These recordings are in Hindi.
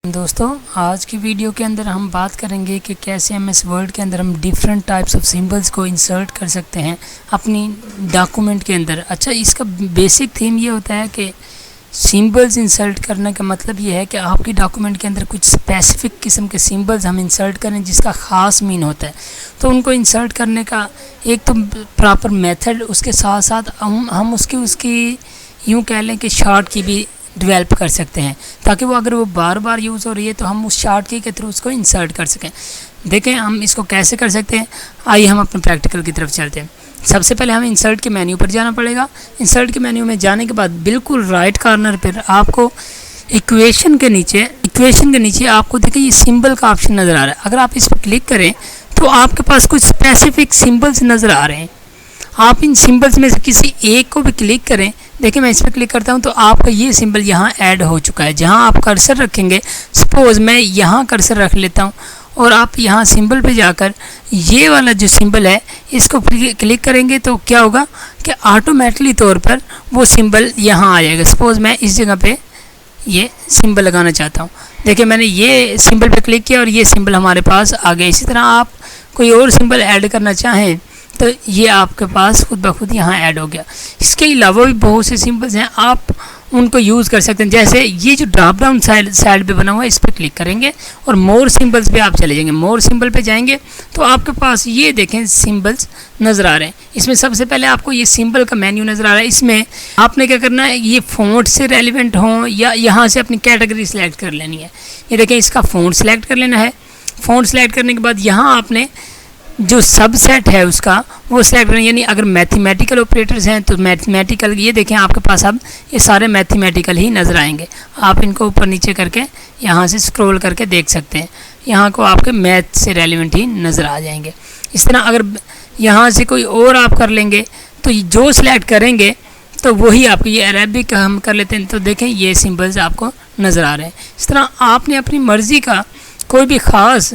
दोस्तों, आज की वीडियो के अंदर हम बात करेंगे कि कैसे MS वर्ड के अंदर हम डिफरेंट टाइप्स ऑफ सिंबल्स को इंसर्ट कर सकते हैं अपनी डॉक्यूमेंट के अंदर। अच्छा, इसका बेसिक थीम ये होता है कि सिंबल्स इंसर्ट करने का मतलब ये है कि आपकी डॉक्यूमेंट के अंदर कुछ स्पेसिफिक किस्म के सिंबल्स हम इंसर्ट करें जिसका ख़ास मीन होता है। तो उनको इंसर्ट करने का एक तो प्रॉपर मेथड, उसके साथ साथ हम उसकी यूँ कह लें कि शॉर्ट की भी डेवलप कर सकते हैं, ताकि वो अगर वो बार बार यूज़ हो रही है तो हम उस शॉर्ट की के थ्रू उसको इंसर्ट कर सकें। देखें हम इसको कैसे कर सकते हैं। आइए हम अपने प्रैक्टिकल की तरफ चलते हैं। सबसे पहले हमें इंसर्ट के मेन्यू पर जाना पड़ेगा। इंसर्ट के मेन्यू में जाने के बाद बिल्कुल राइट कॉर्नर पर आपको इक्वेशन के नीचे आपको देखें ये सिंबल का ऑप्शन नज़र आ रहा है। अगर आप इस पर क्लिक करें तो आपके पास कुछ स्पेसिफिक सिंबल्स नज़र आ रहे हैं। आप इन सिंबल्स में से किसी एक को भी क्लिक करें। देखिए मैं इस पर क्लिक करता हूं तो आपका ये सिंबल यहाँ ऐड हो चुका है। जहाँ आप कर्सर रखेंगे, सपोज़ मैं यहाँ कर्सर रख लेता हूँ और आप यहाँ सिंबल पे जाकर ये वाला जो सिंबल है इसको क्लिक करेंगे तो क्या होगा कि ऑटोमेटिकली तौर पर वो सिंबल यहाँ आ जाएगा। सपोज़ मैं इस जगह पे ये सिंबल लगाना चाहता हूँ। देखिए मैंने ये सिंबल पे क्लिक किया और ये सिंबल हमारे पास आ गया। इसी तरह आप कोई और सिंबल ऐड करना चाहें तो ये आपके पास खुद ब खुद यहाँ ऐड हो गया। इसके अलावा भी बहुत से सिंबल्स हैं, आप उनको यूज़ कर सकते हैं। जैसे ये जो ड्रॉप डाउन साइड पे बना हुआ है, इस पर क्लिक करेंगे और मोर सिंबल्स पे आप चले जाएंगे। मोर सिंबल पे जाएंगे तो आपके पास ये देखें सिंबल्स नज़र आ रहे हैं। इसमें सबसे पहले आपको ये सिंबल का मेन्यू नज़र आ रहा है। इसमें आपने क्या करना है, ये फ़ॉन्ट से रेलिवेंट हों या यहाँ से अपनी कैटेगरी सेलेक्ट कर लेनी है। ये देखें इसका फ़ॉन्ट सेलेक्ट कर लेना है। फ़ॉन्ट सेलेक्ट करने के बाद यहाँ आपने जो सबसेट है उसका वो सिलेक्ट करें, यानी अगर मैथमेटिकल ऑपरेटर्स हैं तो मैथमेटिकल, ये देखें आपके पास अब ये सारे मैथमेटिकल ही नज़र आएंगे। आप इनको ऊपर नीचे करके यहाँ से स्क्रॉल करके देख सकते हैं, यहाँ को आपके मैथ से रेलिवेंट ही नज़र आ जाएंगे। इस तरह अगर यहाँ से कोई और आप कर लेंगे तो जो सिलेक्ट करेंगे तो वही आपको, ये अरेबिक हम कर लेते हैं तो देखें ये सिम्बल्स आपको नज़र आ रहे हैं। इस तरह आपने अपनी मर्ज़ी का कोई भी ख़ास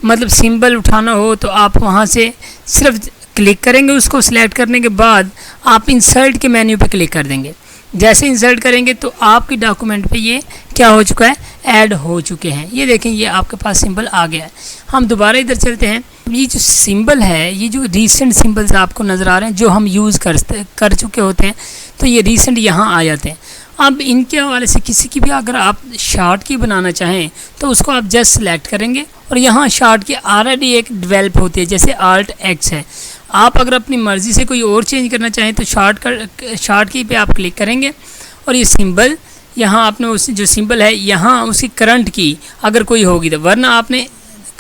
मतलब सिंबल उठाना हो तो आप वहाँ से सिर्फ क्लिक करेंगे। उसको सिलेक्ट करने के बाद आप इंसर्ट के मेन्यू पे क्लिक कर देंगे। जैसे इंसर्ट करेंगे तो आपकी डॉक्यूमेंट पे ये क्या हो चुका है, ऐड हो चुके हैं। ये देखें ये आपके पास सिंबल आ गया है। हम दोबारा इधर चलते हैं। ये जो सिंबल है, ये जो रीसेंट सिंबल्स आपको नज़र आ रहे हैं जो हम यूज़ कर चुके होते हैं, तो ये रीसेंट यहाँ आ जाते हैं। अब इनके हवाले से किसी की भी अगर आप शॉर्ट की बनाना चाहें तो उसको आप जस्ट सेलेक्ट करेंगे और यहाँ शॉर्ट की ऑलरेडी एक डेवलप होती है, जैसे Alt X है। आप अगर अपनी मर्ज़ी से कोई और चेंज करना चाहें तो शॉर्ट की पे आप क्लिक करेंगे और ये सिंबल यहाँ आपने उस जो सिंबल है यहाँ उसकी करंट की अगर कोई होगी तो, वरना आपने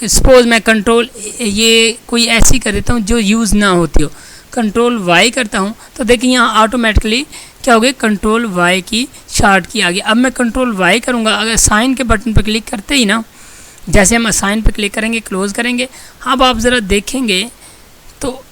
सपोज़ मैं कंट्रोल ये कोई ऐसी कर देता हूँ जो यूज़ ना होती हो, कंट्रोल Y करता हूँ तो देखिए यहाँ ऑटोमेटिकली क्या हो गया, कंट्रोल Y की शॉर्ट की आ गई। अब मैं कंट्रोल Y करूँगा, अगर साइन के बटन पर क्लिक करते ही ना, जैसे हम साइन पर क्लिक करेंगे, क्लोज़ करेंगे, अब आप ज़रा देखेंगे तो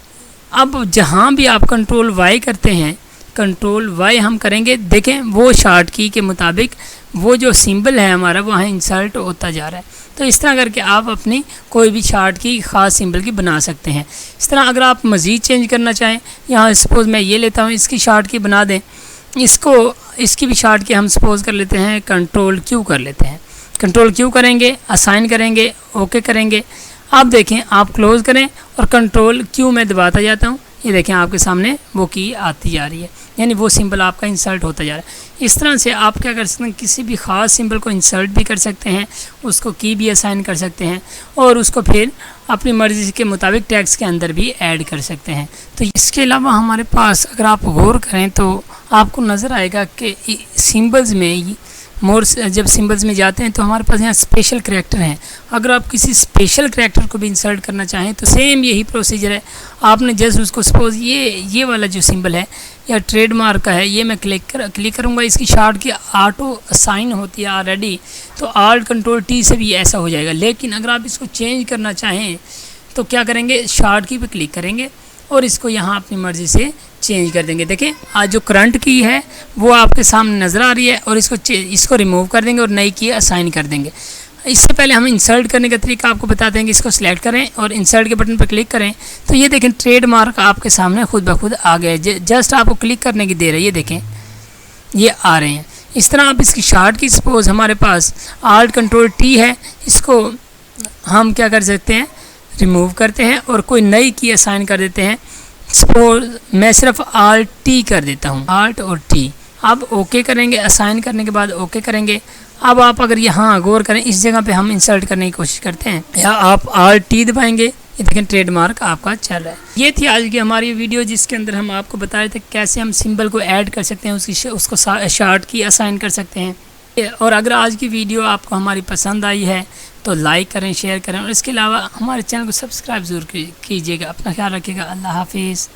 अब जहाँ भी आप कंट्रोल Y करते हैं, कंट्रोल Y हम करेंगे, देखें वो शॉर्ट की के मुताबिक वो जो सिंबल है हमारा वहाँ इंसर्ट होता जा रहा है। तो इस तरह करके आप अपनी कोई भी शॉर्ट की ख़ास सिंबल की बना सकते हैं। इस तरह अगर आप मज़ीद चेंज करना चाहें, यहाँ सपोज़ मैं ये लेता हूँ, इसकी शॉर्ट की बना दें, इसकी भी शॉर्ट की हम सपोज़ कर लेते हैं कंट्रोल Q कर लेते हैं। कंट्रोल Q करेंगे, असाइन करेंगे, ओके करेंगे। आप देखें आप क्लोज़ करें और कंट्रोल Q में दबाता जाता हूँ, ये देखें आपके सामने वो की आती जा रही है, यानी वो सिंबल आपका इंसर्ट होता जा रहा है। इस तरह से आप क्या कर सकते हैं, किसी भी ख़ास सिंबल को इंसर्ट भी कर सकते हैं, उसको की भी असाइन कर सकते हैं और उसको फिर अपनी मर्ज़ी के मुताबिक टैक्स के अंदर भी ऐड कर सकते हैं। तो इसके अलावा हमारे पास अगर आप गौर करें तो आपको नज़र आएगा कि सिंबल्स में जब सिंबल्स में जाते हैं तो हमारे पास यहाँ स्पेशल करैक्टर हैं। अगर आप किसी स्पेशल करैक्टर को भी इंसर्ट करना चाहें तो सेम यही प्रोसीजर है। आपने जस्ट उसको सपोज़ ये वाला जो सिंबल है या ट्रेडमार्क का है, ये मैं क्लिक करूँगा, इसकी शॉर्ट की ऑटो असाइन होती है ऑलरेडी, तो Alt Control T से भी ऐसा हो जाएगा। लेकिन अगर आप इसको चेंज करना चाहें तो क्या करेंगे, शॉर्ट की पे क्लिक करेंगे और इसको यहाँ अपनी मर्ज़ी से चेंज कर देंगे। देखें आज जो करंट की है वो आपके सामने नज़र आ रही है और इसको रिमूव कर देंगे और नई की असाइन कर देंगे। इससे पहले हम इंसर्ट करने का तरीका आपको बताते हैं कि इसको सिलेक्ट करें और इंसर्ट के बटन पर क्लिक करें तो ये देखें ट्रेडमार्क आपके सामने खुद ब खुद आ गए। जस्ट आपको क्लिक करने की देर है, ये देखें ये आ रहे हैं। इस तरह आप इसकी शार्ट की सपोज हमारे पास Alt Control T है, इसको हम क्या कर सकते हैं, रिमूव करते हैं और कोई नई की असाइन कर देते हैं। सपोज मैं सिर्फ Alt T कर देता हूँ, Alt और T। अब ओके करेंगे, असाइन करने के बाद ओके करेंगे। अब आप अगर यहाँ गौर करें, इस जगह पे हम इंसर्ट करने की कोशिश करते हैं या आप Alt T दबाएंगे, ये देखें ट्रेडमार्क आपका चल रहा है। ये थी आज की हमारी वीडियो जिसके अंदर हम आपको बता रहे थे कैसे हम सिंबल को ऐड कर सकते हैं, उसको शार्ट की असाइन कर सकते हैं। और अगर आज की वीडियो आपको हमारी पसंद आई है तो लाइक करें, शेयर करें और इसके अलावा हमारे चैनल को सब्सक्राइब ज़रूर कीजिएगा। अपना ख्याल रखिएगा। अल्लाह हाफिज़।